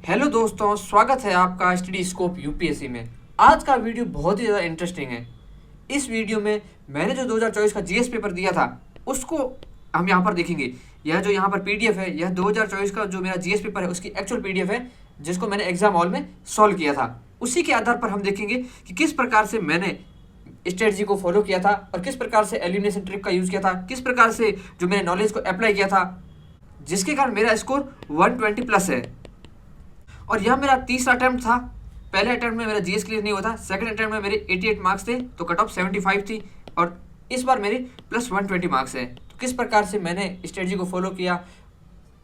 Hello दोस्तों, स्वागत है आपका स्टडी स्कोप यूपीएससी में। आज का वीडियो बहुत ही ज़्यादा इंटरेस्टिंग है। इस वीडियो में मैंने जो 2024 का जीएस पेपर दिया था उसको हम यहाँ पर देखेंगे। यह जो यहाँ पर पीडीएफ है, यह 2024 का जो मेरा जीएस पेपर है उसकी एक्चुअल पीडीएफ है, जिसको मैंने एग्जाम हॉल में सॉल्व किया था। उसी के आधार पर हम देखेंगे कि किस प्रकार से मैंने स्ट्रेटजी को फॉलो किया था और किस प्रकार से एलिमिनेशन ट्रिक का यूज़ किया था, किस प्रकार से जो मैंने नॉलेज को अप्लाई किया था, जिसके कारण मेरा स्कोर 120 प्लस है। और यह मेरा तीसरा अटैम्प्ट था। पहले अटैम्प्ट में मेरा जीएस क्लियर नहीं हुआ था, सेकंड अटैम्प्ट में मेरे 88 मार्क्स थे तो कट ऑफ 75 थी, और इस बार मेरे प्लस 120 मार्क्स है। तो किस प्रकार से मैंने स्ट्रेटजी को फॉलो किया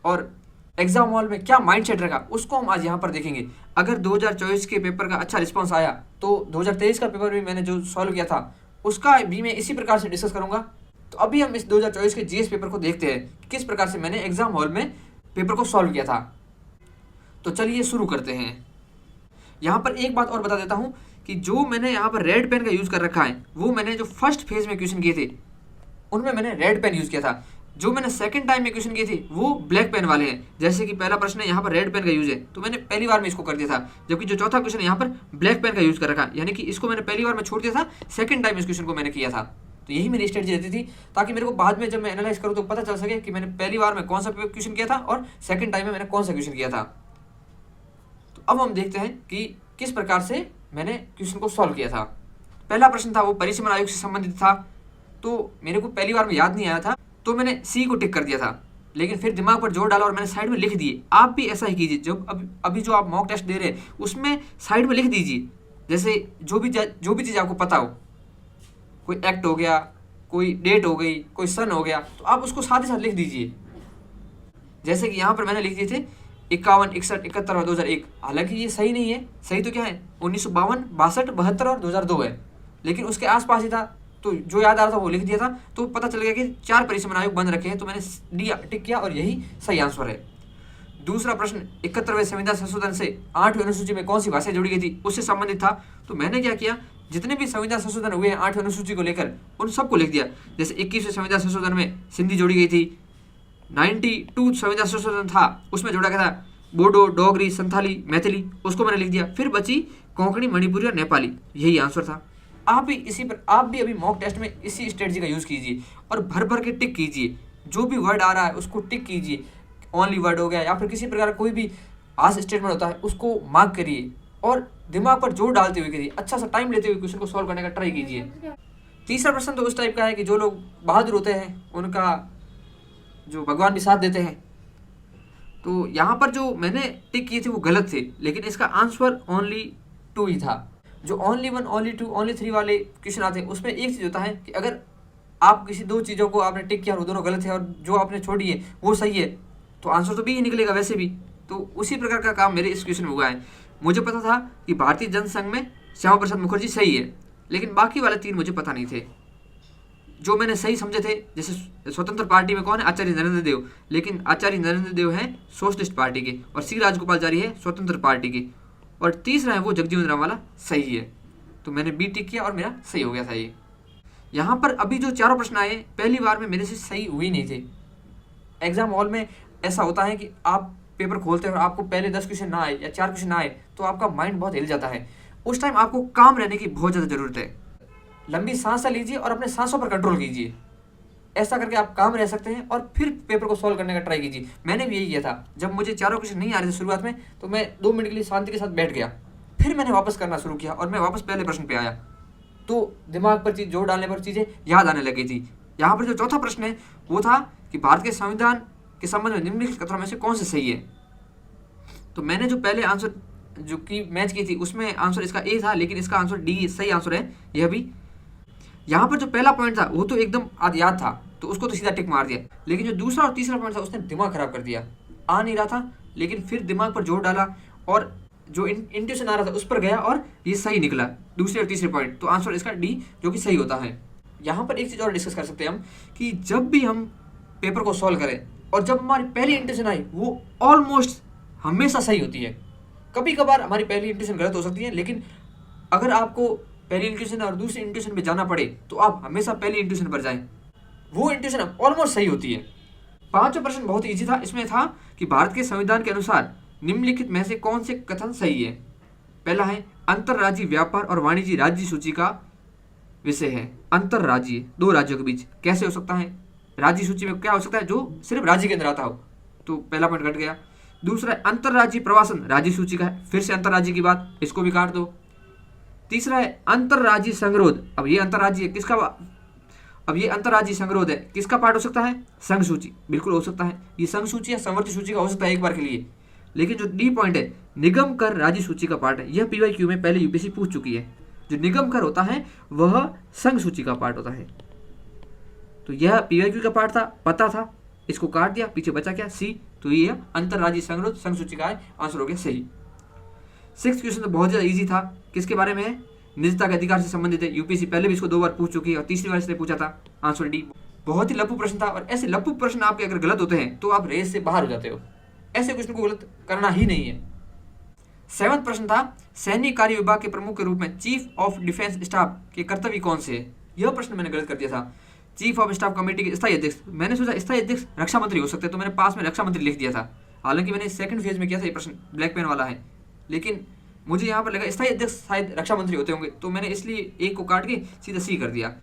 और एग्जाम हॉल में क्या माइंडसेट रखा उसको हम आज यहाँ पर देखेंगे। अगर 2024 के पेपर का अच्छा रिस्पॉन्स आया तो 2023 का पेपर भी मैंने जो सॉल्व किया था उसका भी मैं इसी प्रकार से डिस्कस करूँगा। तो अभी हम इस 2024 के जीएस पेपर को देखते हैं कि किस प्रकार से मैंने एग्जाम हॉल में पेपर को सॉल्व किया था। तो चलिए शुरू करते हैं। यहाँ पर एक बात और बता देता हूँ कि जो मैंने यहाँ पर रेड पेन का यूज़ कर रखा है वो मैंने जो फर्स्ट फेज में क्वेश्चन किए थे उनमें मैंने रेड पेन यूज़ किया था। जो मैंने सेकंड टाइम में क्वेश्चन किए थे वो ब्लैक पेन वाले हैं। जैसे कि पहला प्रश्न है यहाँ पर रेड पेन का यूज़ है तो मैंने पहली बार में इसको कर दिया था, जबकि जो चौथा क्वेश्चन यहाँ पर ब्लैक पेन का यूज़ कर रखा है, यानी कि इसको मैंने पहली बार में छोड़ दिया था, सेकंड टाइम इस क्वेश्चन को मैंने किया था। तो यही मेरी स्ट्रेटजी रहती थी ताकि मेरे को बाद में जब मैं एनालाइज करूँ तो पता चल सके कि मैंने पहली बार में कौन सा क्वेश्चन किया था और सेकंड टाइम में मैंने कौन सा क्वेश्चन किया था। अब हम देखते हैं कि किस प्रकार से मैंने क्वेश्चन को सॉल्व किया था। पहला प्रश्न था वो परिसीमन आयोग से संबंधित था, तो मेरे को पहली बार में याद नहीं आया था तो मैंने सी को टिक कर दिया था, लेकिन फिर दिमाग पर जोर डाला और मैंने साइड में लिख दिए। आप भी ऐसा ही कीजिए, जब अभी जो आप मॉक टेस्ट दे रहे हैं उसमें साइड में लिख दीजिए। जैसे जो भी चीज़ आपको पता हो, कोई एक्ट हो गया, कोई डेट हो गई, कोई सन हो गया, तो आप उसको साथ ही साथ लिख दीजिए। जैसे कि यहाँ पर मैंने लिख दिए थे 51, 61, 71 और 2001। हालांकि ये सही नहीं है, सही तो क्या है 1952, 62, 72 और 2002 है, लेकिन उसके आसपास ही था तो जो याद आ रहा था वो लिख दिया था। तो पता चल गया कि 4 परिसीमन आयोग बन रखे हैं, तो मैंने डी टिक किया और यही सही आंसर है। दूसरा प्रश्न 71वें संविधान संशोधन से 8वीं अनुसूची में कौन सी भाषा जोड़ी गई थी उससे संबंधित था। तो मैंने क्या किया, जितने भी संविधान संशोधन हुए हैं 8वीं अनुसूची को लेकर उन सबको लिख दिया। जैसे 21वें संविधान संशोधन में सिंधी जोड़ी गई थी, 92 संविधान संशोधन था उसमें जोड़ा गया था बोडो, डोगरी, संथाली, मैथिली, उसको मैंने लिख दिया। फिर बची कोंकणी, मणिपुरी और नेपाली, यही आंसर था। आप भी अभी मॉक टेस्ट में इसी स्ट्रेटजी का यूज़ कीजिए और भर भर के टिक कीजिए। जो भी वर्ड आ रहा है उसको टिक कीजिए। ओनली वर्ड हो गया या फिर किसी प्रकार का कोई भी आस स्टेटमेंट होता है उसको मार्क करिए और दिमाग पर जोर डालते हुए करिए। अच्छा सा टाइम लेते हुए क्वेश्चन को सॉल्व करने का ट्राई कीजिए। तीसरा प्रश्न तो उस टाइप का है कि जो लोग बहादुर होते हैं उनका जो भगवान भी साथ देते हैं। तो यहाँ पर जो मैंने टिक किए थे वो गलत थे, लेकिन इसका आंसर ओनली 2 ही था। जो ओनली 1, ओनली 2, ओनली 3 वाले क्वेश्चन आते हैं उसमें एक चीज़ होता है कि अगर आप किसी 2 चीज़ों को आपने टिक किया और वो दोनों गलत है और जो आपने छोड़ी है वो सही है तो आंसर तो बी ही निकलेगा वैसे भी। तो उसी प्रकार का काम मेरे इस क्वेश्चन में हुआ है। मुझे पता था कि भारतीय जनसंघ में श्यामा प्रसाद मुखर्जी सही है, लेकिन बाकी वाले 3 मुझे पता नहीं थे। जो मैंने सही समझे थे, जैसे स्वतंत्र पार्टी में कौन है, आचार्य नरेंद्र देव, लेकिन आचार्य नरेंद्र देव हैं सोशलिस्ट पार्टी के और सी राजगोपालचारी है स्वतंत्र पार्टी के, और तीसरा है वो जगजीवन राम वाला सही है। तो मैंने बी टिक किया और मेरा सही हो गया था ये। यहाँ पर अभी जो चारों प्रश्न आए पहली बार में मेरे से सही हुए नहीं थे। एग्जाम हॉल में ऐसा होता है कि आप पेपर खोलते हैं और आपको पहले 10 क्वेश्चन ना आए या 4 क्वेश्चन ना आए तो आपका माइंड बहुत हिल जाता है। उस टाइम आपको काम रहने की बहुत ज़्यादा ज़रूरत है। लंबी सांसें लीजिए और अपने सांसों पर कंट्रोल कीजिए। ऐसा करके आप काम रह सकते हैं और फिर पेपर को सॉल्व करने का ट्राई कीजिए। मैंने भी यही किया था। जब मुझे चारों क्वेश्चन नहीं आ रहे थे शुरुआत में तो मैं 2 मिनट के लिए शांति के साथ बैठ गया, फिर मैंने वापस करना शुरू किया और मैं वापस पहले प्रश्न पे आया, तो दिमाग पर जोर डालने पर चीज़ें याद आने लगी थी। यहाँ पर जो चौथा प्रश्न है वो था कि भारत के संविधान के संबंध में निम्नलिखित कथनों में से कौन से सही है। तो मैंने जो पहले आंसर जो की मैच की थी उसमें आंसर इसका ए था, लेकिन इसका आंसर डी सही आंसर है यह भी। यहाँ पर जो पहला पॉइंट था वो तो एकदम याद था तो उसको तो सीधा टिक मार दिया, लेकिन जो दूसरा और तीसरा पॉइंट था उसने दिमाग खराब कर दिया। आ नहीं रहा था लेकिन फिर दिमाग पर जोर डाला और जो इंट्यूशन आ रहा था उस पर गया और ये सही निकला, दूसरे और तीसरे पॉइंट। तो आंसर इसका डी जो कि सही होता है। यहाँ पर एक चीज़ और डिस्कस कर सकते हैं हम कि जब भी हम पेपर को सॉल्व करें और जब हमारी पहली इंट्यूशन आई वो ऑलमोस्ट हमेशा सही होती है। कभी कभार हमारी पहली इंट्यूशन गलत हो सकती है, लेकिन अगर आपको पहली इंट्यूशन और दूसरी इंट्यूशन पे जाना पड़े तो आप हमेशा पहली इंट्यूशन पर जाएं, वो इंट्यूशन ऑलमोस्ट सही होती है। 5वां प्रश्न बहुत ईजी था। इसमें था कि भारत के संविधान के अनुसार निम्नलिखित में से कौन से कथन सही है? पहला है अंतरराज्यीय व्यापार और वाणिज्य राज्य सूची का विषय है। अंतरराज्यीय, दो राज्यों के बीच कैसे हो सकता है? राज्य सूची में क्या हो सकता है? जो सिर्फ राज्य के अंदर आता हो। तो पहला पॉइंट कट गया। दूसरा है अंतरराज्यीय प्रवासन, राज्य सूची का है, फिर से अंतरराज्य की बात, इसको भी काट दो। तीसरा है अंतरराज्यीय संगरोध। अब ये अंतरराज्यीय किसका संगरोध है, किसका पार्ट हो सकता है? संघ सूची, बिल्कुल हो सकता है। ये संघ सूची या संवर्ती सूची का हो सकता है एक बार के लिए। लेकिन जो डी पॉइंट है निगम कर राज्य सूची का पार्ट है, यह पीवाईक्यू में पहले यूपीएससी पूछ चुकी है। जो निगम कर होता है वह संघ सूची का पार्ट होता है। तो यह पीवाईक्यू का पार्ट था, पता था, इसको काट दिया, पीछे बचा क्या? सी। तो ये अंतरराज्यीय संगरोध संघ सूची का है, आंसर हो गया सही। 6th क्वेश्चन तो बहुत ज्यादा इजी था। किसके बारे में है? निजता के अधिकार से संबंधित है। यूपीएससी पहले भी इसको 2 बार पूछ चुकी है और तीसरी बार इसने पूछा था, आंसर डी। बहुत ही लप्पू प्रश्न था और ऐसे लप्पू प्रश्न आपके अगर गलत होते हैं तो आप रेस से बाहर हो जाते हो। ऐसे क्वेश्चन को गलत करना ही नहीं है। 7वां प्रश्न था सैन्य कार्य विभाग के प्रमुख के रूप में चीफ ऑफ डिफेंस स्टाफ के कर्तव्य कौन से है? यह प्रश्न मैंने गलत कर दिया था। चीफ ऑफ स्टाफ कमेटी के स्थायी अध्यक्ष, मैंने सोचा स्थायी अध्यक्ष रक्षा मंत्री हो सकते हैं, तो मैंने पास में रक्षा मंत्री लिख दिया था। हालांकि मैंने सेकंड फेज में किया था, ये प्रश्न ब्लैक पेन वाला है, लेकिन मुझे यहाँ पर लगा स्थायी अध्यक्ष शायद रक्षा मंत्री होते होंगे, तो मैंने इसलिए एक को काट के सीधा सी कर दिया।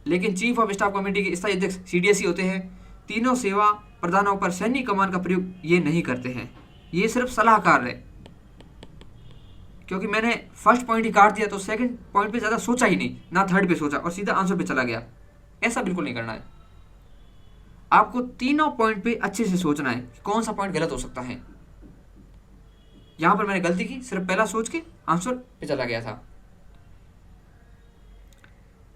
लेकिन चीफ ऑफ स्टाफ कमेटी के स्थायी अध्यक्ष सीडीएस होते हैं। तीनों सेवा प्रधानों पर सैन्य कमान का प्रयोग ये नहीं करते हैं, ये सिर्फ सलाहकार है। क्योंकि मैंने फर्स्ट पॉइंट ही काट दिया तो सेकंड पॉइंट पे ज़्यादा सोचा ही नहीं, ना थर्ड पे सोचा और सीधा आंसर पे चला गया। ऐसा बिल्कुल नहीं करना है। आपको तीनों पॉइंट पे अच्छे से सोचना है कि कौन सा पॉइंट गलत हो सकता है। यहां पर मैंने गलती की, सिर्फ पहला सोच के आंसर पे चला गया था।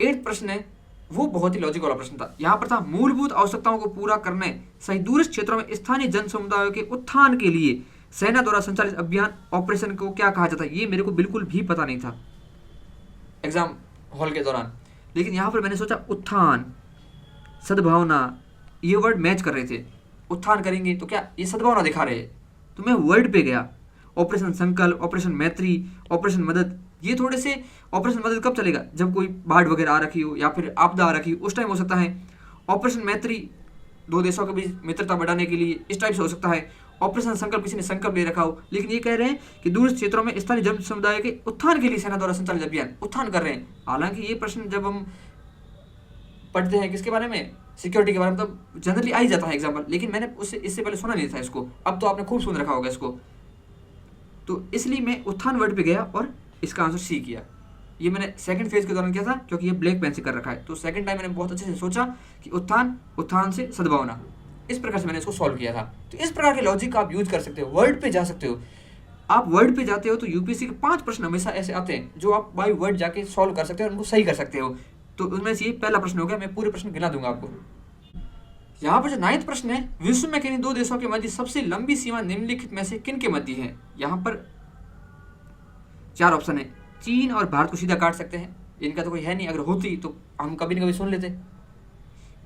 8th प्रश्न है वो बहुत ही लॉजिक वाला प्रश्न था। यहां पर था मूलभूत आवश्यकताओं को पूरा करने सही दूरस्थ क्षेत्रों में स्थानीय जन समुदायों के उत्थान के लिए सेना द्वारा संचालित अभियान ऑपरेशन को क्या कहा जाता है? ये मेरे को बिल्कुल भी पता नहीं था एग्जाम हॉल के दौरान। लेकिन यहां पर मैंने सोचा उत्थान, सद्भावना, ये वर्ड मैच कर रहे थे। उत्थान करेंगे तो क्या ये सद्भावना दिखा रहे हैं, तो मैं वर्ड पे गया। ऑपरेशन संकल्प, ऑपरेशन मैत्री, ऑपरेशन मदद, ये थोड़े से ऑपरेशन मदद कब चलेगा? जब कोई बाढ़ वगैरह आ रखी हो या फिर आपदा आ रखी हो, उस टाइम हो सकता है। ऑपरेशन मैत्री दो देशों के बीच मित्रता बढ़ाने के लिए, इस टाइप से हो सकता है। ऑपरेशन संकल्प किसी ने संकल्प ले रखा हो। लेकिन ये कह रहे हैं कि दूरस्थ क्षेत्रों में स्थानीय जन समुदाय के उत्थान के लिए सेना द्वारा संचालित अभियान, उत्थान कर रहे हैं। हालांकि ये प्रश्न जब हम पढ़ते हैं किसके बारे में, सिक्योरिटी के बारे में, तब जनरली आ ही जाता है एग्जाम्पल। लेकिन मैंने उससे इससे पहले सुना नहीं था इसको, अब तो आपने खूब सुन रखा होगा इसको। तो इसलिए मैं उत्थान वर्ड पे गया और इसका आंसर सी किया। ये मैंने सेकंड फेज के दौरान किया था क्योंकि ये ब्लैक पेन से कर रखा है। तो सेकंड टाइम मैंने बहुत अच्छे से सोचा कि उत्थान, उत्थान से सद्भावना, इस प्रकार से मैंने इसको सॉल्व किया था। तो इस प्रकार के लॉजिक आप यूज कर सकते हो, वर्ड पे जा सकते हो। आप वर्ड पे जाते हो तो यूपीएससी के 5 प्रश्न हमेशा ऐसे आते हैं जो आप बाय वर्ड जाके सॉल्व कर सकते हो और उनको सही कर सकते हो। तो उनमें से ये पहला प्रश्न हो गया। मैं पूरे प्रश्न गिना दूंगा आपको। यहाँ पर जो 9th प्रश्न है, विश्व में किन्हीं 2 देशों के मध्य सबसे लंबी सीमा निम्नलिखित में से किन के मध्य है? यहाँ पर 4 ऑप्शन है। चीन और भारत को सीधा काट सकते हैं, इनका तो कोई है नहीं, अगर होती तो हम कभी न कभी सुन लेते।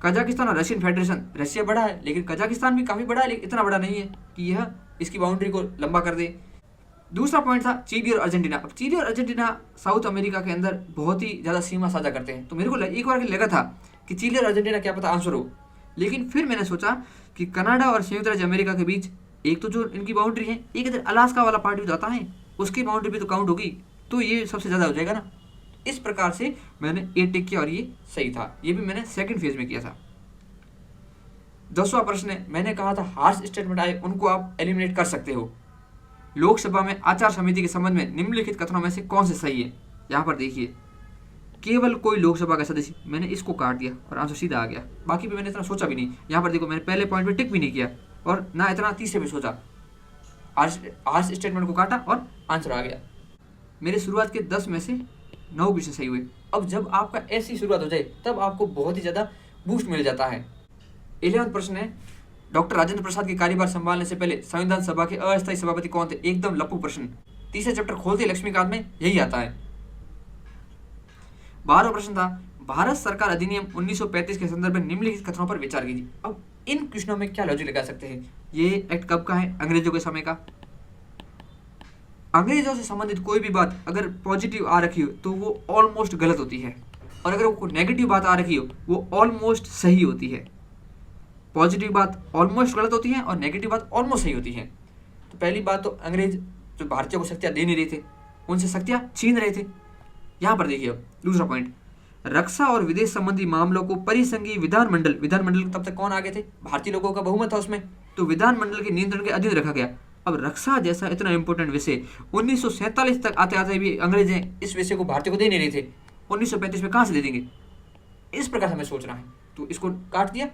कजाकिस्तान और रशियन फेडरेशन, रशिया बड़ा है लेकिन कजाकिस्तान भी काफ़ी बड़ा है, लेकिन इतना बड़ा नहीं है कि यह इसकी बाउंड्री को लंबा कर दे। दूसरा पॉइंट था चिली और अर्जेंटीना। अब चिली और अर्जेंटीना साउथ अमेरिका के अंदर बहुत ही ज़्यादा सीमा साझा करते हैं, तो मेरे को एक बार लगा था कि चिली और अर्जेंटीना क्या पता आंसर हो। लेकिन फिर मैंने सोचा कि कनाडा और संयुक्त राज्य अमेरिका के बीच एक तो जो इनकी बाउंड्री है, एक इधर अलास्का वाला पार्ट भी तो आता है, उसकी बाउंड्री भी तो काउंट होगी, तो ये सबसे ज़्यादा हो जाएगा ना। इस प्रकार से मैंने ए टिक किया और ये सही था। ये भी मैंने सेकंड फेज में किया था। 10वां प्रश्न है, मैंने कहा था हार्श स्टेटमेंट आए उनको आप एलिमिनेट कर सकते हो। लोकसभा में आचार समिति के संबंध में निम्नलिखित कथनों में से कौन से सही है? यहाँ पर देखिए, केवल कोई लोकसभा का सदस्य, मैंने इसको काट दिया और आंसर सीधा आ गया। बाकी भी मैंने इतना सोचा भी नहीं। यहाँ पर देखो, मैंने पहले पॉइंट पे टिक भी नहीं किया और ना इतना तीसरे पे सोचा, हार्श स्टेटमेंट को काटा और आंसर आ गया। मेरे शुरुआत के 10 में से 9 क्वेश्चन सही हुए। अब जब आपका ऐसी शुरुआत हो जाए तब आपको बहुत ही ज़्यादा बूस्ट मिल जाता है। 11वां प्रश्न है, डॉक्टर राजेंद्र प्रसाद के कार्यभार संभालने से पहले संविधान सभा के अस्थायी सभापति कौन थे? एकदम लप्पू प्रश्न। तीसरे चैप्टर खोलते लक्ष्मीकांत में यही आता है। 12वां प्रश्न था, भारत सरकार अधिनियम 1935 के संदर्भ में निम्नलिखित कथनों पर विचार कीजिए। अब इन क्वेश्चनों में क्या लॉजिक लगा सकते हैं? ये एक्ट कब का है? अंग्रेजों के समय का। अंग्रेजों से संबंधित कोई भी बात अगर पॉजिटिव आ रखी हो तो वो ऑलमोस्ट गलत होती है, और अगर वो नेगेटिव बात आ रखी हो वो ऑलमोस्ट सही होती है। पॉजिटिव बात ऑलमोस्ट गलत होती है और नेगेटिव बात ऑलमोस्ट सही होती है। तो पहली बात तो अंग्रेज जो भारतीयों को शक्तियाँ दे नहीं रहे थे, उनसे शक्तियाँ छीन रहे थे। यहाँ पर देखिए अब दूसरा पॉइंट, रक्षा और विदेश संबंधी मामलों को परिसंघीय विधानमंडल, विधानमंडल तब तक कौन आगे थे, भारतीय लोगों का बहुमत था उसमें, तो विधानमंडल के नियंत्रण के अधीन रखा गया। अब रक्षा जैसा इतना इंपॉर्टेंट विषय 1947 तक आते आते भी अंग्रेज इस विषय को भारतीय को दे नहीं रहे थे, 1935 में कहाँ से दे देंगे, इस प्रकार हमें सोचना है। तो इसको काट दिया।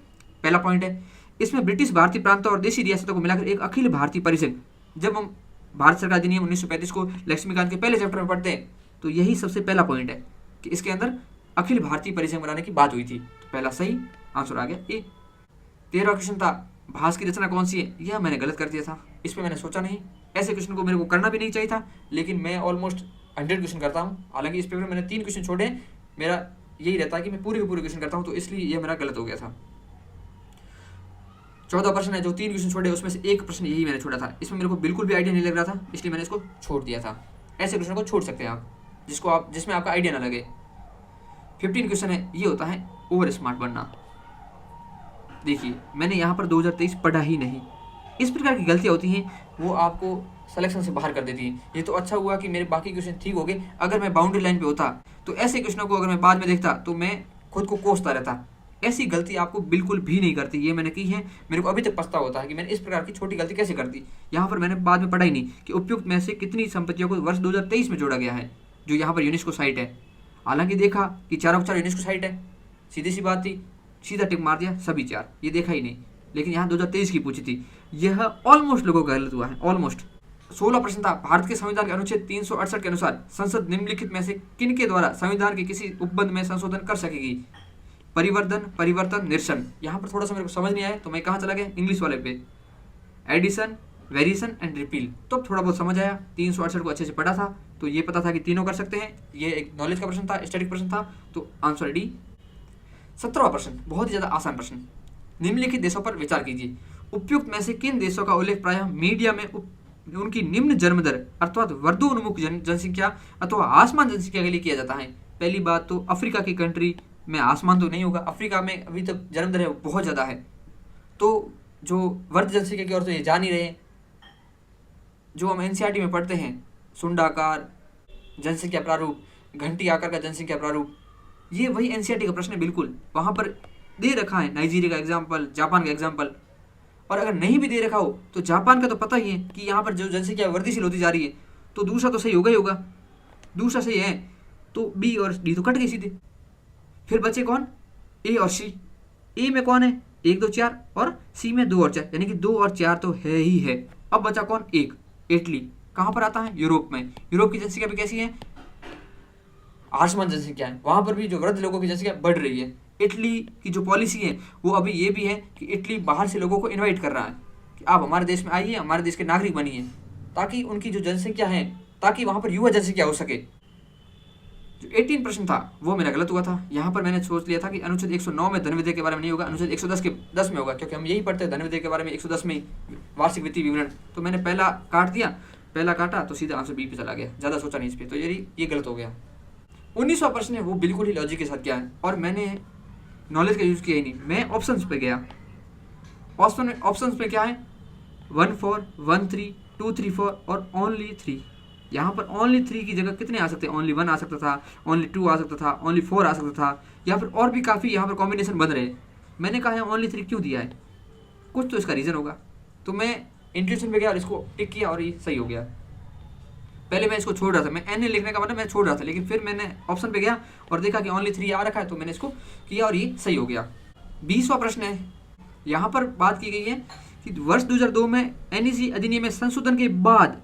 पहला पॉइंट है, इसमें ब्रिटिश भारतीय प्रांतों और देशी रियासतों को मिलाकर एक अखिल भारतीय परिसंघ। जब हम भारत सरकार अधिनियम 1935 को लक्ष्मीकांत के पहले चैप्टर में पढ़ते हैं तो यही सबसे पहला पॉइंट है कि इसके अंदर अखिल भारतीय परिसंघ बनाने की बात हुई थी। तो पहला सही आंसर आ गया ए। 13वां क्वेश्चन था, भास की रचना कौन सी है, यह मैंने गलत कर दिया था, इस पर मैंने सोचा नहीं, ऐसे क्वेश्चन को मेरे को करना भी नहीं चाहिए था, लेकिन मैं ऑलमोस्ट 100 क्वेश्चन करता हूँ। हालांकि इस पेपर में मैंने 3 क्वेश्चन छोड़े, मेरा यही रहता है कि मैं पूरे के पूरे क्वेश्चन करता हूँ, तो इसलिए यह मेरा गलत हो गया था। 14 प्रश्न है, जो 3 क्वेश्चन छोड़े उसमें से एक प्रश्न यही मैंने छोड़ा था, इसमें मेरे को बिल्कुल भी आइडिया नहीं लग रहा था, इसलिए मैंने इसको छोड़ दिया था। ऐसे क्वेश्चन को छोड़ सकते हैं आप, जिसमें आपका आइडिया ना लगे। 15 क्वेश्चन है, ये होता है ओवर स्मार्ट बनना। देखिए मैंने यहाँ पर 2023 पढ़ा ही नहीं, इस प्रकार की गलतियाँ होती हैं, वो आपको सिलेक्शन से बाहर कर देती हैं। ये तो अच्छा हुआ कि मेरे बाकी क्वेश्चन ठीक हो गए, अगर मैं बाउंड्री लाइन पे होता तो ऐसे क्वेश्चनों को अगर मैं बाद में देखता तो मैं खुद को कोसता रहता। ऐसी गलती आपको बिल्कुल भी नहीं करती, ये मैंने की है, मेरे को अभी तक पछतावा होता है कि मैंने इस प्रकार की छोटी गलती कैसे कर दी। यहाँ पर मैंने बाद में पढ़ा ही नहीं कि उपयुक्त में से कितनी संपत्तियों को वर्ष 2023 में जोड़ा गया है, जो यहाँ पर यूनेस्को साइट है। हालांकि देखा कि 4 के 4 यूनेस्को साइट है, सीधी सी बात थी, सीधा टिक मार दिया सभी 4, ये देखा ही नहीं। लेकिन यहाँ 2023 की पूछी थी, यह ऑलमोस्ट लोगों का गलत हुआ है, ऑलमोस्ट। 16 प्रश्न था, भारत के संविधान के अनुच्छेद 368 के अनुसार संसद निम्नलिखित में से किन के द्वारा संविधान के किसी उपबंध में संशोधन कर सकेगी, परिवर्धन, परिवर्तन, निरसन। यहाँ पर थोड़ा सा मेरे को समझ नहीं आया तो मैं कहाँ चला गया, इंग्लिश वाले पे, एडिशन, वेरिएशन एंड रिपील। तो थोड़ा बहुत समझ आया, 368 को अच्छे से पढ़ा था तो ये पता था कि तीनों कर सकते हैं। ये एक नॉलेज का प्रश्न था, स्टैटिक प्रश्न था, तो आंसर डी। 17वां प्रश्न, बहुत ही ज्यादा आसान प्रश्न, निम्नलिखित देशों पर विचार कीजिए, उपयुक्त में से किन देशों का उल्लेख प्रायः मीडिया में उनकी निम्न जन्म दर अर्थात वर्धोन्मुख जनसंख्या अथवा आसमान जनसंख्या के लिए किया जाता है। पहली बात तो अफ्रीका की कंट्री में आसमान तो नहीं होगा, अफ्रीका में अभी तक जन्म दर है बहुत ज़्यादा है, तो जो वर्ध जनसंख्या की ओर तो ये जा नहीं रहे। जो हम एनसीईआरटी में पढ़ते हैं, सुंडाकार जनसंख्या प्रारूप, घंटी आकार का जनसंख्या प्रारूप, ये वही एनसीईआरटी का प्रश्न है बिल्कुल। वहाँ पर दे रखा है नाइजीरिया का एग्जाम्पल, जापान का एग्जाम्पल, और अगर नहीं भी दे रखा हो तो जापान का तो पता ही है कि यहाँ पर जो जनसंख्या वर्धिशील होती जा रही है, तो दूसरा तो सही होगा ही होगा, दूसरा सही है, तो बी और डी तो कट गई सीधे। फिर बचे कौन, ए और सी। ए में कौन है, 1 2 4, और सी में 2 और 4, यानी कि 2 और 4 तो है ही है। अब बचा कौन, एक, इटली। कहाँ पर आता है, यूरोप में। यूरोप की जनसंख्या भी कैसी है, आसमान जनसंख्या है, वहाँ पर भी जो वृद्ध लोगों की जनसंख्या बढ़ रही है। इटली की जो पॉलिसी है वो अभी ये भी है कि इटली बाहर से लोगों को इनवाइट कर रहा है कि आप हमारे देश में आइए, हमारे देश के नागरिक बनिए, ताकि उनकी जो जनसंख्या है, ताकि वहाँ पर युवा जनसंख्या हो सके। जो 18 प्रश्न था वो मेरा गलत हुआ था। यहाँ पर मैंने सोच लिया था कि अनुच्छेद 109 में धन विधेयक के बारे में नहीं होगा, अनुच्छेद 110 के 10 में होगा, क्योंकि हम यही पढ़ते हैं धन विधेयक के बारे में 110 में वार्षिक वित्तीय विवरण। तो मैंने पहला काट दिया, पहला काटा तो सीधा आंसर बी पे चला गया, ज़्यादा सोचा नहीं इस पर, तो ये गलत हो गया। 19वां प्रश्न है वो बिल्कुल ही लॉजिक के साथ किया है, और मैंने नॉलेज का यूज़ किया ही नहीं, मैं ऑप्शंस पे गया। ऑप्शंस पे क्या है, 1 4, 1 3, 2 3 4 और ओनली 3। यहाँ पर ओनली 3 की जगह कितने आ सकते हैं, ओनली 1 आ सकता था, ओनली 2 आ सकता था, ओनली 4 आ सकता था, या फिर और भी काफ़ी यहाँ पर कॉम्बिनेशन बन रहे। मैंने कहा है ओनली 3 क्यों दिया है, कुछ तो इसका रीज़न होगा। तो मैं इंट्यूशन पे गया और इसको टिक किया और ये सही हो गया। पहले मैं इसको छोड़ रहा था, मैं एन लिखने का मतलब मैं छोड़ रहा था, लेकिन फिर मैंने ऑप्शन पे गया और देखा कि ओनली 3 आ रखा है, तो मैंने इसको किया और ये सही हो गया। 20वां प्रश्न है, यहाँ पर बात की गई है कि वर्ष 2002 में एनईसी अधिनियम में संशोधन के बाद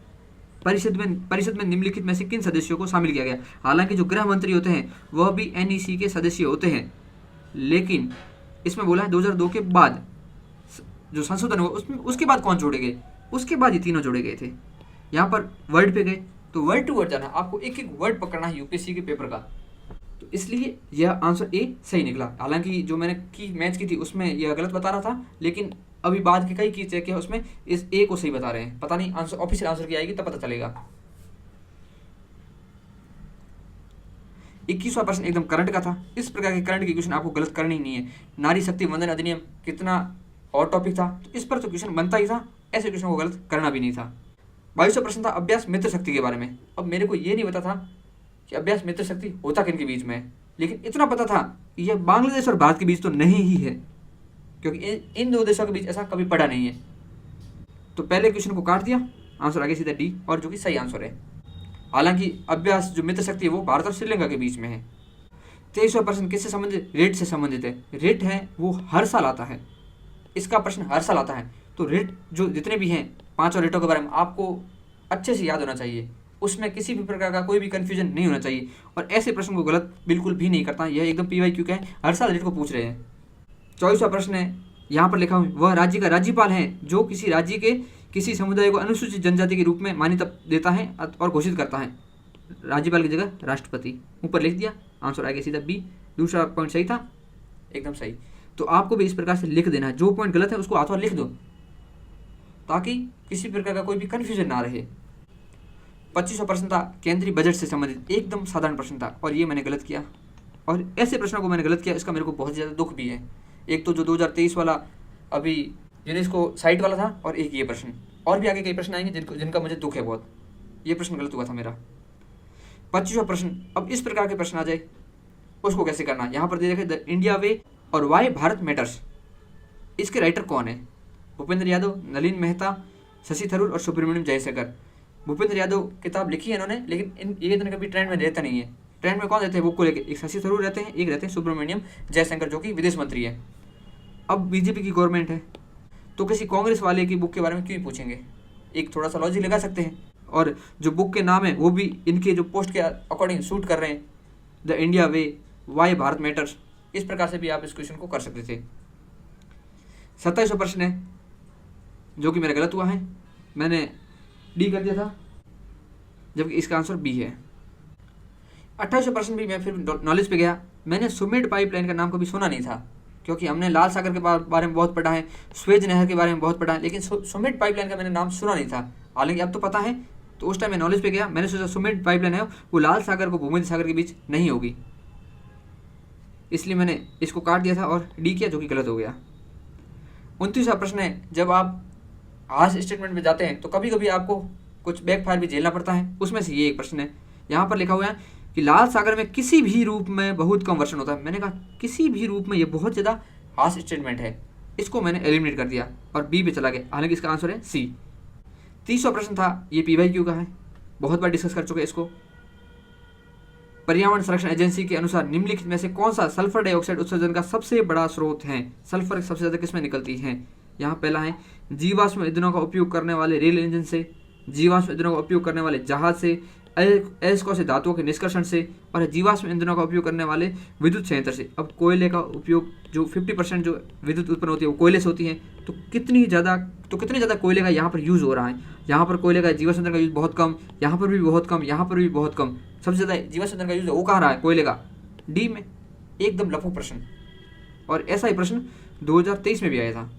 परिषद में निम्नलिखित में से किन सदस्यों को शामिल किया गया। हालांकि जो गृह मंत्री होते हैं वह भी एनईसी के सदस्य होते हैं, लेकिन इसमें बोला है 2002 के बाद जो संशोधन हुआ उसके बाद कौन जोड़े गए, उसके बाद ये तीनों जोड़े गए थे। यहाँ पर वर्ड पे गए तो वर्ड टू वर्ड जाना, आपको एक एक वर्ड पकड़ना है यूपीएससी के पेपर का, तो इसलिए यह आंसर ए सही निकला। हालांकि जो मैंने मैथ्स की थी उसमें यह गलत बता रहा था, लेकिन अभी बाद के कई की चेक किया उसमें इस ए को सही बता रहे हैं। पता नहीं आंसर ऑफिशियल आंसर की आएगी तब पता चलेगा। 21वां प्रश्न एकदम करंट का था। इस प्रकार के करंट के क्वेश्चन आपको गलत करनी ही नहीं है। नारी शक्ति वंदन अधिनियम कितना और टॉपिक था, तो इस पर तो क्वेश्चन बनता ही था, ऐसे क्वेश्चन को गलत करना भी नहीं था। 22वां प्रश्न था अभ्यास मित्र शक्ति के बारे में। अब मेरे को ये नहीं पता था कि अभ्यास मित्र शक्ति होता किन के बीच में है, लेकिन इतना पता था कि यह बांग्लादेश और भारत के बीच तो नहीं ही है, क्योंकि इन दो देशों के बीच ऐसा कभी पड़ा नहीं है। तो पहले क्वेश्चन को काट दिया, आंसर आगे सीधा डी, और जो कि सही आंसर है। हालांकि अभ्यास जो मित्र शक्ति है वो भारत और श्रीलंका के बीच में है। 23वां प्रश्न किससे संबंधित? रेट से संबंधित है। रेट है वो हर साल आता है, इसका प्रश्न हर साल आता है। तो रेट जो जितने भी हैं 5 रेटों के बारे में आपको अच्छे से याद होना चाहिए, उसमें किसी भी प्रकार का कोई भी कंफ्यूजन नहीं होना चाहिए, और ऐसे प्रश्न को गलत बिल्कुल भी नहीं करता। यह एकदम PYQ का है, हर साल रेट को पूछ रहे हैं। 24वां प्रश्न है, यहाँ पर लिखा हुआ वह राज्य का राज्यपाल है जो किसी राज्य के किसी समुदाय को अनुसूचित जनजाति के रूप में मान्यता देता है और घोषित करता है। राज्यपाल की जगह राष्ट्रपति, ऊपर लिख दिया, आंसर आएगा सीधा बी। दूसरा पॉइंट सही था, एकदम सही। तो आपको भी इस प्रकार से लिख देना है, जो पॉइंट गलत है उसको हाथों लिख दो ताकि किसी प्रकार का कोई भी कन्फ्यूजन ना रहे। 25वां प्रश्न था केंद्रीय बजट से संबंधित, एकदम साधारण प्रश्न था और ये मैंने गलत किया, और ऐसे प्रश्नों को मैंने गलत किया, इसका मेरे को बहुत ज़्यादा दुख भी है। एक तो जो 2023 वाला अभी यूनेस्को साइट वाला था, और एक ये प्रश्न, और भी आगे कई प्रश्न आएंगे जिनका मुझे दुख है बहुत। ये प्रश्न गलत हुआ था मेरा। 25वां प्रश्न, अब इस प्रकार के प्रश्न आ जाए उसको कैसे करना। यहाँ पर देखे द इंडिया वे और वाई भारत मैटर्स, इसके राइटर कौन है? भूपेंद्र यादव, नलिन मेहता, शशि थरूर और सुब्रमण्यम जयशंकर। भूपेंद्र यादव किताब लिखी है इन्होंने, लेकिन ये इतने कभी ट्रेंड में रहता नहीं है। ट्रेंड में कौन रहते हैं बुक को लेकर? एक शशि थरूर रहते हैं, एक रहते हैं सुब्रमण्यम जयशंकर जो कि विदेश मंत्री है। अब बीजेपी की गवर्नमेंट है तो किसी कांग्रेस वाले की बुक के बारे में क्यों पूछेंगे? एक थोड़ा सा लॉजिक लगा सकते हैं, और जो बुक के नाम है वो भी इनके जो पोस्ट के अकॉर्डिंग शूट कर रहे हैं, the India way, why Bharat matters. इस प्रकार से भी आप इस क्वेश्चन को कर सकते थे। 27वां प्रश्न है जो कि मेरा गलत हुआ है, मैंने डी कर दिया था जबकि इसका आंसर बी है। 28वां प्रश्न भी मैं फिर नॉलेज पे गया, मैंने सुमेड पाइपलाइन का नाम कभी सुना नहीं था, क्योंकि हमने लाल सागर के बारे में बहुत पढ़ा है, स्वेज नहर के बारे में बहुत पढ़ा है, लेकिन सुमेड पाइपलाइन का मैंने नाम सुना नहीं था। हालांकि अब तो पता है, तो उस टाइम मैं नॉलेज पे गया, मैंने सोचा सुमेड पाइपलाइन है वो लाल सागर को भूमध्य सागर के बीच नहीं होगी, इसलिए मैंने इसको काट दिया था और डी किया, जो कि गलत हो गया। 29वां प्रश्न है, जब आप हाश स्टेटमेंट में जाते हैं तो कभी कभी आपको कुछ बैकफायर भी झेलना पड़ता है, उसमें से ये एक प्रश्न है। यहाँ पर लिखा हुआ है कि लाल सागर में किसी भी रूप में बहुत कम वर्षण होता है। मैंने कहा किसी भी रूप में, ये बहुत ज़्यादा हाश स्टेटमेंट है, इसको मैंने एलिमिनेट कर दिया और बी पे चला गया, हालांकि इसका आंसर है सी। 30वां प्रश्न था, ये PYQ का है, बहुत बार डिस्कस कर चुके हैं इसको। पर्यावरण संरक्षण एजेंसी के अनुसार निम्नलिखित में से कौन सा सल्फर डाइऑक्साइड उत्सर्जन का सबसे बड़ा स्रोत है? सल्फर सबसे ज़्यादा किसमें निकलती है? यहाँ पहला है जीवाश्म ईंधनों का उपयोग करने वाले रेल इंजन से, जीवाश्म ईंधनों का उपयोग करने वाले जहाज से, अयस्कों से धातुओं के निष्कर्षण से, और जीवाश्म ईंधनों का उपयोग करने वाले विद्युत संयंत्र से। अब कोयले का उपयोग, जो 50% जो विद्युत उत्पन्न होती है वो कोयले से होती है, तो कितनी ज़्यादा कोयले का यहाँ पर यूज़ हो रहा है? यहाँ पर कोयले का जीवाश्म ईंधन का यूज़ बहुत कम, यहाँ पर भी बहुत कम, यहाँ पर भी बहुत कम। सबसे ज़्यादा जीवाश्म ईंधन का यूज़ वो कहाँ रहा है? कोयले का, डी में। एकदम लफू प्रश्न, और ऐसा ही प्रश्न 2023 में भी आया था।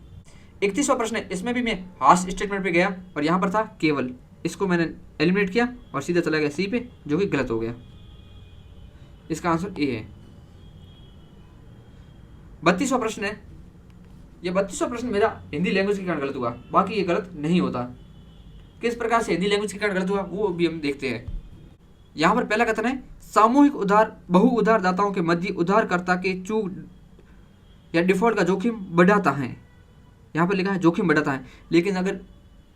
31वां प्रश्न है, इसमें भी मैं हाश स्टेटमेंट पे गया और यहाँ पर था केवल, इसको मैंने एलिमिनेट किया और सीधा चला गया सी पे, जो कि गलत हो गया। इसका आंसर ए है। 32वां प्रश्न है, ये 32वां प्रश्न मेरा हिंदी लैंग्वेज के कारण गलत हुआ, बाकी ये गलत नहीं होता। किस प्रकार से हिंदी लैंग्वेज के कारण गलत हुआ वो भी हम देखते हैं। यहाँ पर पहला कथन है, सामूहिक उधार बहु उधारदाताओं के मध्य उधारकर्ता के चूक या डिफॉल्ट का जोखिम बढ़ाता है। यहाँ पर लिखा है जोखिम बढ़ाता है, लेकिन अगर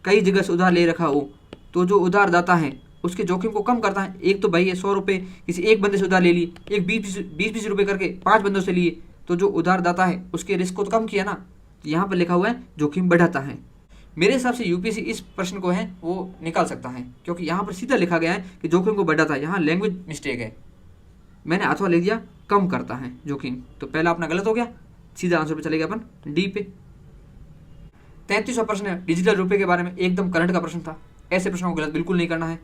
कई जगह से उधार ले रखा हो तो जो उधारदाता है उसके जोखिम को कम करता है। एक तो भाई ये 100 रुपये किसी एक बंदे से उधार ले लिए, एक 20 रुपये करके 5 बंदों से लिए, तो जो उधारदाता है उसके रिस्क को तो कम किया ना। तो यहाँ पर लिखा हुआ है जोखिम बढ़ाता है। मेरे हिसाब से यूपीएससी इस प्रश्न को है वो निकाल सकता है, क्योंकि यहाँ पर सीधा लिखा गया है कि जोखिम को बढ़ाता है, यहाँ लैंग्वेज मिस्टेक है, मैंने हाथों लिख दिया कम करता है जोखिम। तो पहला अपना गलत हो गया, सीधा आंसर पे चलेगा अपन डी पे। 33वां प्रश्न है, डिजिटल रुपए के बारे में, एकदम करंट का प्रश्न था, ऐसे प्रश्नों को गलत बिल्कुल नहीं करना है।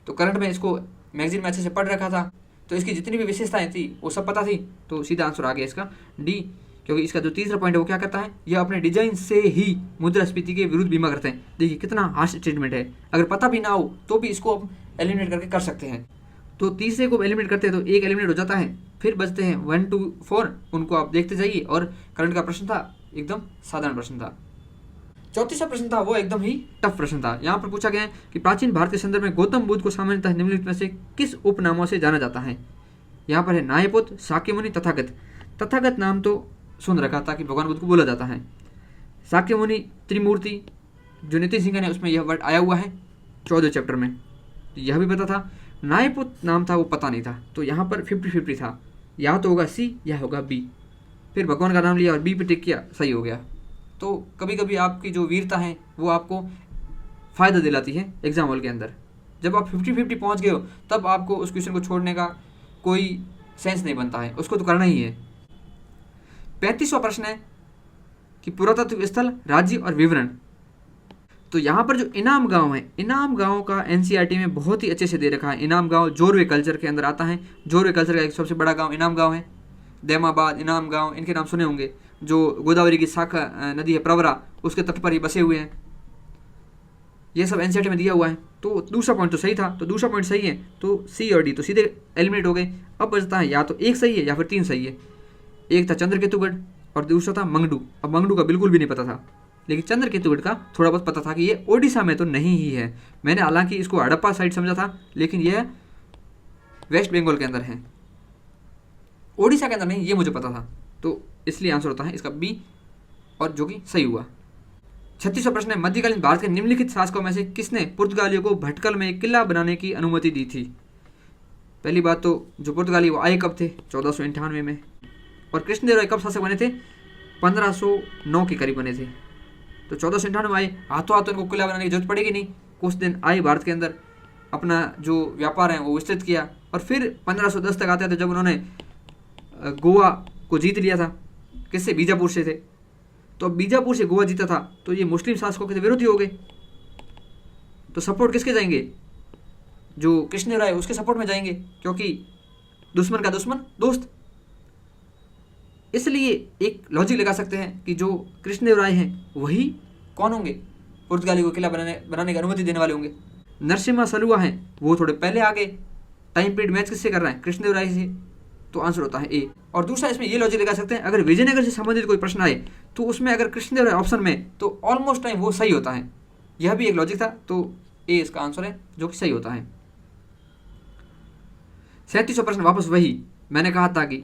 तो करंट में इसको मैगजीन में अच्छे से पढ़ रखा था, तो इसकी जितनी भी विशेषताएं थी वो सब पता थी, तो सीधा आंसर आ गया इसका डी। क्योंकि इसका जो तीसरा पॉइंट है वो क्या करता है, यह अपने डिजाइन से ही मुद्रास्फीति के विरुद्ध बीमा करते हैं। देखिए कितना हार्श स्टेटमेंट है, अगर पता भी ना हो तो भी इसको आप एलिमिनेट करके कर सकते हैं। तो तीसरे को एलिमिनेट करते हैं तो एक एलिमिनेट हो जाता है, फिर बचते हैं 1 2 4, उनको आप देखते जाइए। और करंट का प्रश्न था एकदम साधारण प्रश्न था। 34वां प्रश्न था वो एकदम ही टफ प्रश्न था। यहाँ पर पूछा गया है कि प्राचीन भारत के संदर्भ में गौतम बुद्ध को सामान्यतः निम्नलिखित में से किस उपनामों से जाना जाता है। यहाँ पर है न्यायपुत्र, शाक्यमुनि, तथागत। तथागत नाम तो सुन रखा था कि भगवान बुद्ध को बोला जाता है। शाक्यमुनि त्रिमूर्ति जो नितिन सिंह ने उसमें यह वर्ड आया हुआ है 14 चैप्टर में, तो यह भी पता था। न्यायपुत्र नाम था वो पता नहीं था, तो यहाँ पर 50-50 था, या तो होगा सी या होगा बी। फिर भगवान का नाम लिया और बी पे टिक किया, सही हो गया। तो कभी कभी आपकी जो वीरता है वो आपको फ़ायदा दिलाती है एग्जाम हॉल के अंदर। जब आप 50-50 पहुँच गए हो तब आपको उस क्वेश्चन को छोड़ने का कोई सेंस नहीं बनता है, उसको तो करना ही है। 35वां प्रश्न है कि पुरातत्व स्थल, राज्य और विवरण। तो यहाँ पर जो इनाम गांव है, इनाम गांव का एनसीईआरटी में बहुत ही अच्छे से दे रखा है। इनाम गांव जोरवे कल्चर के अंदर आता है। जोरवे कल्चर का एक सबसे बड़ा गांव इनाम गांव है। दैमाबाद, इनाम गांव, इनके नाम सुने होंगे। जो गोदावरी की शाखा नदी है प्रवरा, उसके तट पर ही बसे हुए हैं। ये सब एनसीईआरटी में दिया हुआ है। तो दूसरा पॉइंट तो सही था, तो दूसरा पॉइंट सही है, तो सी और डी तो सीधे एलिमिनेट हो गए। अब बचता है या तो एक सही है या फिर 3 सही है। एक था चंद्रकेतुगढ़ और दूसरा था मंगडू। अब मंगडू का बिल्कुल भी नहीं पता था, लेकिन चंद्रकेतुगढ़ का थोड़ा बहुत पता था कि ये ओडिशा में तो नहीं ही है। मैंने हालांकि इसको हड़प्पा साइड समझा था, लेकिन यह वेस्ट बंगाल के अंदर है, ओडिशा के अंदर नहीं, ये मुझे पता था। तो इसलिए आंसर होता है इसका बी, और जो कि सही हुआ। 36वां प्रश्न है मध्यकालीन भारत के निम्नलिखित शासकों में से किसने पुर्तगालियों को भटकल में एक किला बनाने की अनुमति दी थी। पहली बात तो जो पुर्तगाली वो आए कब थे, 1498 में। और कृष्णदेवराय कब शासक बने थे, 1509 के करीब बने थे। तो 1498 में आए, हाथों हाथों इनको किला बनाने की जरूरत पड़ेगी नहीं। कुछ दिन आए भारत के अंदर, अपना जो व्यापार है वो विस्तृत किया, और फिर 1510 तक आते थे जब उन्होंने गोवा को जीत लिया था। किससे, बीजापुर से थे। तो बीजापुर से गोवा जीता था, तो ये मुस्लिम शासकों के विरोधी हो गए। तो सपोर्ट किसके जाएंगे, जो कृष्णदेवराय उसके सपोर्ट में जाएंगे, क्योंकि दुश्मन का दुश्मन दोस्त। इसलिए एक लॉजिक लगा सकते हैं कि जो कृष्णदेवराय हैं वही कौन होंगे, पुर्तगाली को किला बनाने की अनुमति देने वाले होंगे। नरसिम्हा सलुआ हैं वो थोड़े पहले आ गए। टाइम पीरियड मैच किससे कर रहे हैं, कृष्णदेवराय से। तो आंसर होता है ए। और दूसरा इसमें ये लॉजिक लगा सकते हैं, अगर विजयनगर से संबंधित कोई प्रश्न आए तो उसमें अगर कृष्णदेवराय ऑप्शन में, तो ऑलमोस्ट टाइम वो सही होता है। यह भी एक लॉजिक था, तो ए इसका आंसर है, जो कि सही होता है। 37वां प्रश्न वापस वही, मैंने कहा था कि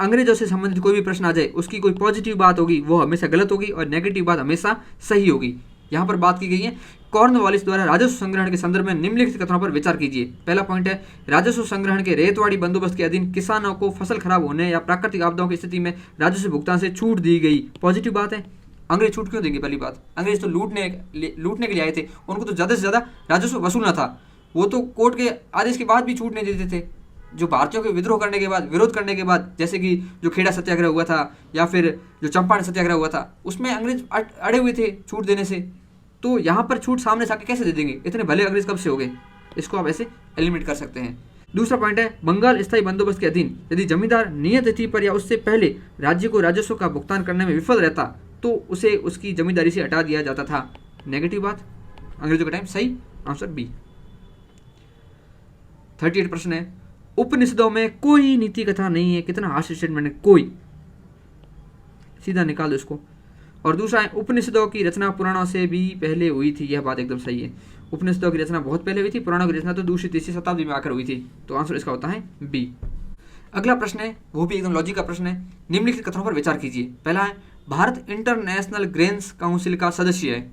अंग्रेजों से संबंधित कोई भी प्रश्न आ जाए उसकी कोई पॉजिटिव बात होगी वो हमेशा गलत होगी और नेगेटिव बात हमेशा सही होगी। यहाँ पर बात की गई है कॉर्नवालिस द्वारा राजस्व संग्रहण के संदर्भ में निम्नलिखित कथनों पर विचार कीजिए। पहला पॉइंट है राजस्व संग्रहण के रेतवाड़ी बंदोबस्त के अधीन किसानों को फसल खराब होने या प्राकृतिक आपदाओं की स्थिति में राजस्व भुगतान से छूट दी गई। पॉजिटिव बात है। अंग्रेज छूट क्यों देंगे, पहली बात, अंग्रेज तो लूटने के लिए आए थे, उनको तो ज़्यादा से ज़्यादा राजस्व वसूलना था। वो तो कोर्ट के आदेश के बाद भी छूट नहीं देते थे। जो भारतीयों के विद्रोह करने के बाद, विरोध करने के बाद, जैसे कि जो खेड़ा सत्याग्रह हुआ था या फिर जो चंपारण सत्याग्रह हुआ था, उसमें अंग्रेज अड़े हुए थे छूट देने से। तो यहाँ पर छूट सामने से आके कैसे दे देंगे, इतने भले अंग्रेज कब से हो गए। इसको आप ऐसे एलिमिनेट कर सकते हैं। दूसरा पॉइंट है बंगाल स्थायी बंदोबस्त के अधीन यदि जमींदार नियत तिथि पर या उससे पहले राज्य को राजस्व का भुगतान करने में विफल रहता तो उसे उसकी जमींदारी से हटा दिया जाता था। नेगेटिव बात, अंग्रेजों का टाइम, सही आंसर बी। 38 प्रश्न है उपनिषदों में कोई नीति कथा नहीं है। कितना हार्श स्टेटमेंट है, कोई, सीधा निकाल दो इसको। और दूसरा है उपनिषदों की रचना पुराणों से भी पहले हुई थी। यह बात एकदम सही है, उपनिषदों की रचना बहुत पहले हुई थी, पुराणों की रचना तो दूसरी तीसरी शताब्दी में आकर हुई थी। तो आंसर इसका होता है बी। अगला प्रश्न है वो भी एकदम लॉजिक का प्रश्न है, निम्नलिखित कथनों पर विचार कीजिए। पहला है भारत इंटरनेशनल ग्रेन्स काउंसिल का सदस्य है।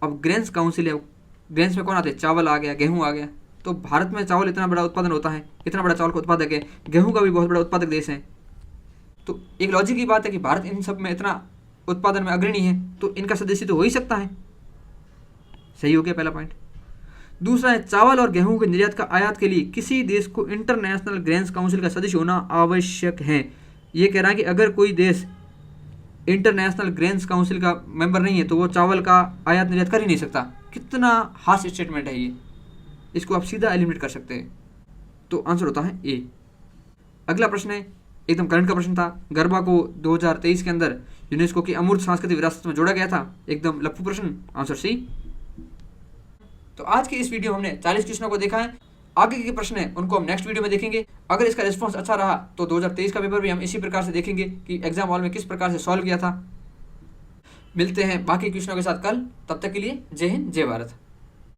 अब ग्रेन्स काउंसिल है, ग्रेन्स में कौन आते हैं, चावल आ गया, गेहूं आ गया। तो भारत में चावल इतना बड़ा उत्पादन होता है, इतना बड़ा चावल का उत्पादक है, गेहूं का भी बहुत बड़ा उत्पादक देश है। तो एक लॉजिक की बात है कि भारत इन सब में इतना उत्पादन में अग्रणी है, तो इनका सदस्य तो हो ही सकता है। सही हो गया पहला पॉइंट। दूसरा है चावल और गेहूं के निर्यात का आयात के लिए किसी देश को इंटरनेशनल ग्रेन्स काउंसिल का सदस्य होना आवश्यक है। ये कह रहा है कि अगर कोई देश इंटरनेशनल ग्रेन्स काउंसिल का मेंबर नहीं है तो वो चावल का आयात निर्यात कर ही नहीं सकता। कितना हार्श स्टेटमेंट है ये, इसको आप सीधा एलिमिनेट कर सकते हैं। तो आंसर होता है ए। अगला प्रश्न है एकदम करंट का प्रश्न था, गरबा को 2023 के अंदर यूनेस्को की अमूर्त सांस्कृतिक विरासत में जोड़ा गया था। एकदम लप्पू प्रश्न, आंसर सी। तो आज की इस वीडियो में हमने 40 क्वेश्चनों को देखा है। आगे के प्रश्न है उनको हम नेक्स्ट वीडियो में देखेंगे। अगर इसका रिस्पॉन्स अच्छा रहा तो 2023 का पेपर भी हम इसी प्रकार से देखेंगे कि एग्जाम हॉल में किस प्रकार से सॉल्व किया था। मिलते हैं बाकी क्वेश्चनों के साथ कल, तब तक के लिए जय हिंद जय भारत।